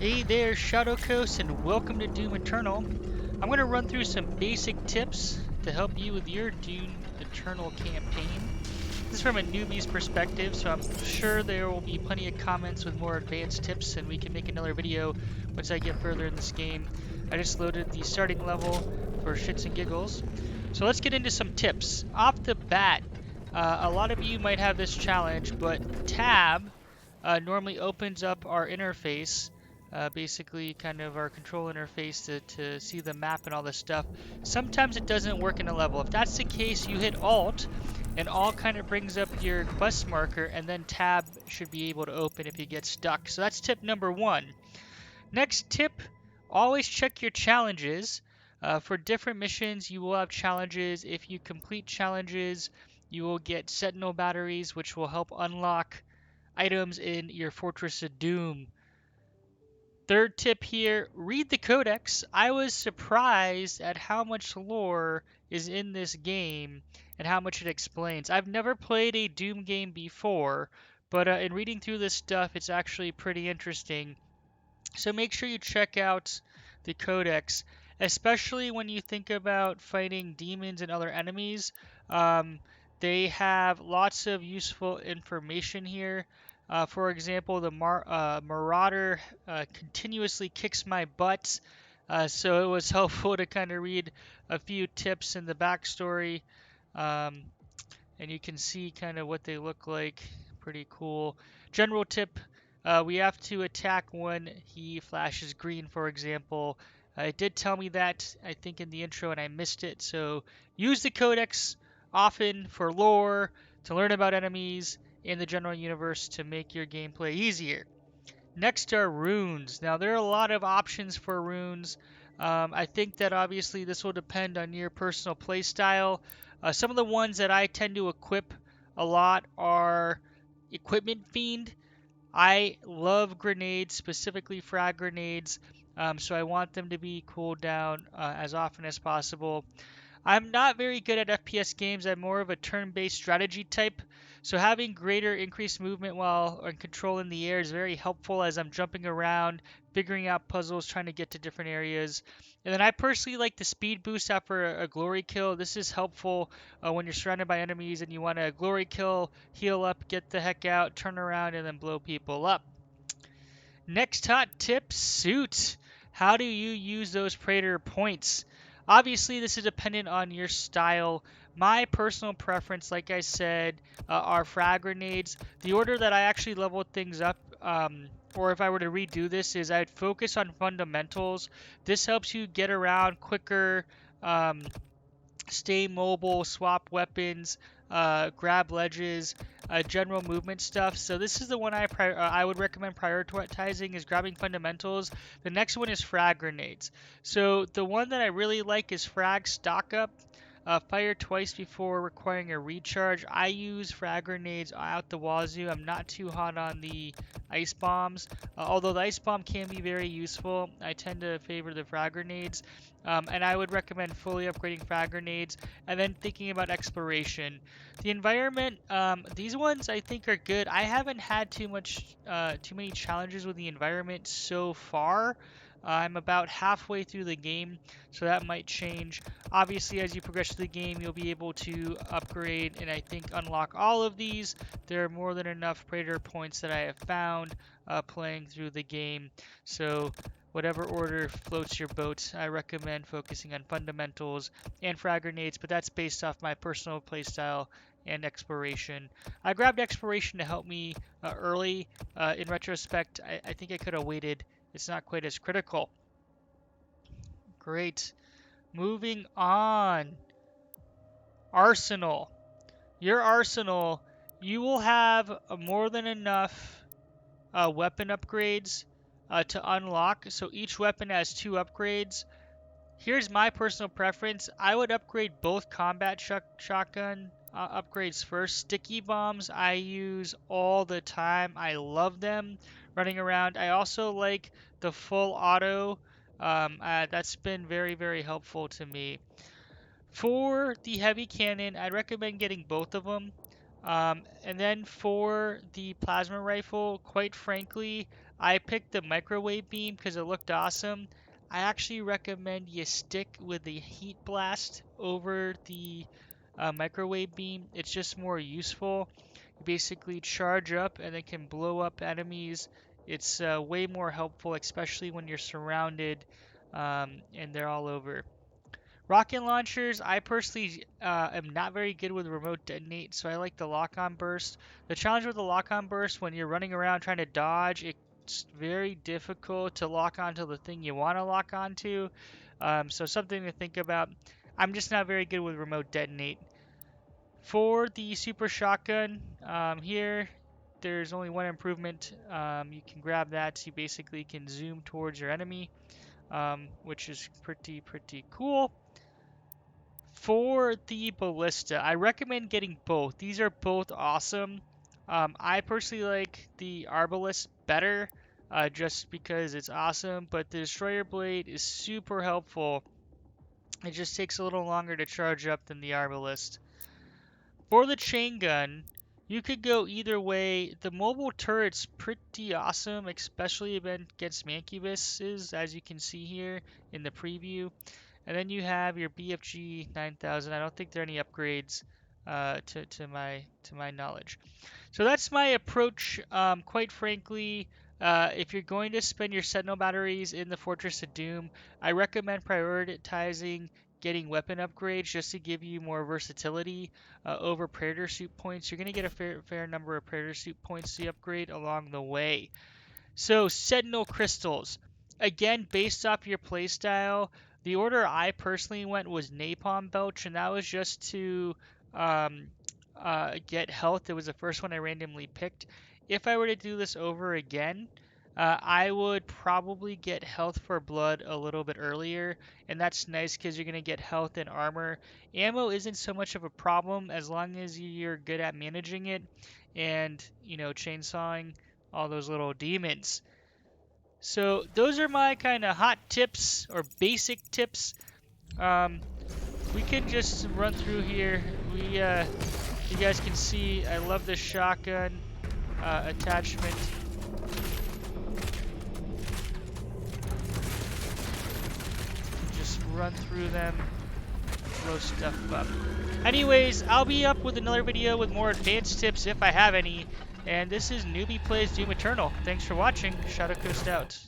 Hey there, Shadow Coast, and welcome to Doom Eternal. I'm going to run through some basic tips to help you with your Doom Eternal campaign. This is from a newbie's perspective, so I'm sure there will be plenty of comments with more advanced tips, and we can make another video once I get further in this game. I just loaded the starting level for shits and giggles. So let's get into some tips. Off the bat, a lot of you might have this challenge, but Tab normally opens up our interface, basically kind of our control interface to see the map and all this stuff. Sometimes it doesn't work in a level. If that's the case, you hit Alt, and Alt kind of brings up your quest marker, and then Tab should be able to open if you get stuck. So that's tip number one. Next tip, always check your challenges. For different missions, you will have challenges. If you complete challenges, you will get Sentinel batteries, which will help unlock items in your Fortress of Doom. Third tip here, read the codex. I was surprised at how much lore is in this game and how much it explains. I've never played a Doom game before, but in reading through this stuff, it's actually pretty interesting. So make sure you check out the codex, especially when you think about fighting demons and other enemies. Um, they have lots of useful information here. For example, the Marauder continuously kicks my butt, so it was helpful to kind of read a few tips in the backstory, um, and you can see kind of what they look like. Pretty cool. General tip, we have to attack when he flashes green, for example. It did tell me that, I think, in the intro, and I missed it. So use the codex often for lore, to learn about enemies in the general universe to make your gameplay easier. Next are runes. Now, there are a lot of options for runes. I think that obviously this will depend on your personal playstyle. Some of the ones that I tend to equip a lot are Equipment Fiend. I love grenades, specifically frag grenades, so I want them to be cooled down as often as possible. I'm not very good at FPS games. I'm more of a turn-based strategy type. So having greater increased movement while in control in the air is very helpful as I'm jumping around, figuring out puzzles, trying to get to different areas. And then I personally like the speed boost after a glory kill. This is helpful when you're surrounded by enemies and you want to glory kill, heal up, get the heck out, turn around, and then blow people up. Next hot tip, suit. How do you use those Praetor points? Obviously, this is dependent on your style. My personal preference, like I said, are frag grenades. The order that I actually leveled things up, or if I were to redo this, is I'd focus on fundamentals. This helps you get around quicker, um, stay mobile, swap weapons, grab ledges, general movement stuff. So this is the one I would recommend prioritizing is grabbing fundamentals. The next one is frag grenades. So the one that I really like is frag stock up. Fire twice before requiring a recharge. I use frag grenades out the wazoo. I'm not too hot on the ice bombs. Although the ice bomb can be very useful, I tend to favor the frag grenades. And I would recommend fully upgrading frag grenades and then thinking about exploration. The environment, these ones I think are good. I haven't had too many challenges with the environment so far. I'm about halfway through the game, so that might change. Obviously, as you progress through the game, you'll be able to upgrade and I think unlock all of these. There are more than enough Praetor points that I have found playing through the game. So whatever order floats your boat, I recommend focusing on fundamentals and frag grenades, but that's based off my personal playstyle and exploration. I grabbed exploration to help me early. In retrospect, I think I could have waited. It's not quite as critical. Great. Moving on. Arsenal. Your arsenal, you will have more than enough weapon upgrades to unlock. So each weapon has 2 upgrades. Here's my personal preference. I would upgrade both combat shotgun upgrades first. Sticky bombs I use all the time. I love them running around. I also like the full auto. That's been very, very helpful to me. For the heavy cannon, I'd recommend getting both of them. And then for the plasma rifle, quite frankly, I picked the microwave beam because it looked awesome. I actually recommend you stick with the heat blast over the microwave beam. It's just more useful. You basically charge up and it can blow up enemies. It's way more helpful, especially when you're surrounded and they're all over. Rocket launchers, I personally am not very good with remote detonate, so I like the lock-on burst. The challenge with the lock-on burst, when you're running around trying to dodge, it's very difficult to lock onto the thing you want to lock onto. So something to think about. I'm just not very good with remote detonate. For the super shotgun, here, there's only one improvement. You can grab that, so you basically can zoom towards your enemy, which is pretty cool. For the ballista, I recommend getting both. These are both awesome. I personally like the arbalest better, just because it's awesome, but the destroyer blade is super helpful. It just takes a little longer to charge up than the arbalest. For the chain gun, you could go either way. The mobile turret's pretty awesome, especially against Mancubuses, as you can see here in the preview. And then you have your BFG 9000. I don't think there are any upgrades to my knowledge. So that's my approach. Quite frankly, if you're going to spend your Sentinel batteries in the Fortress of Doom, I recommend prioritizing getting weapon upgrades just to give you more versatility over Predator Suit points. You're going to get a fair number of Predator Suit points to upgrade along the way. So, Sentinel Crystals. Again, based off your playstyle, the order I personally went was Napalm Belch, and that was just to um, get health. It was the first one I randomly picked. If I were to do this over again, I would probably get health for blood a little bit earlier, and that's nice because you're going to get health and armor. Ammo isn't so much of a problem as long as you're good at managing it and, chainsawing all those little demons. So those are my kind of hot tips or basic tips. We can just run through here. You guys can see I love the shotgun attachment. Just run through them, blow stuff up. Anyways, I'll be up with another video with more advanced tips if I have any. And this is Newbie Plays Doom Eternal. Thanks for watching. Shadow Coast out.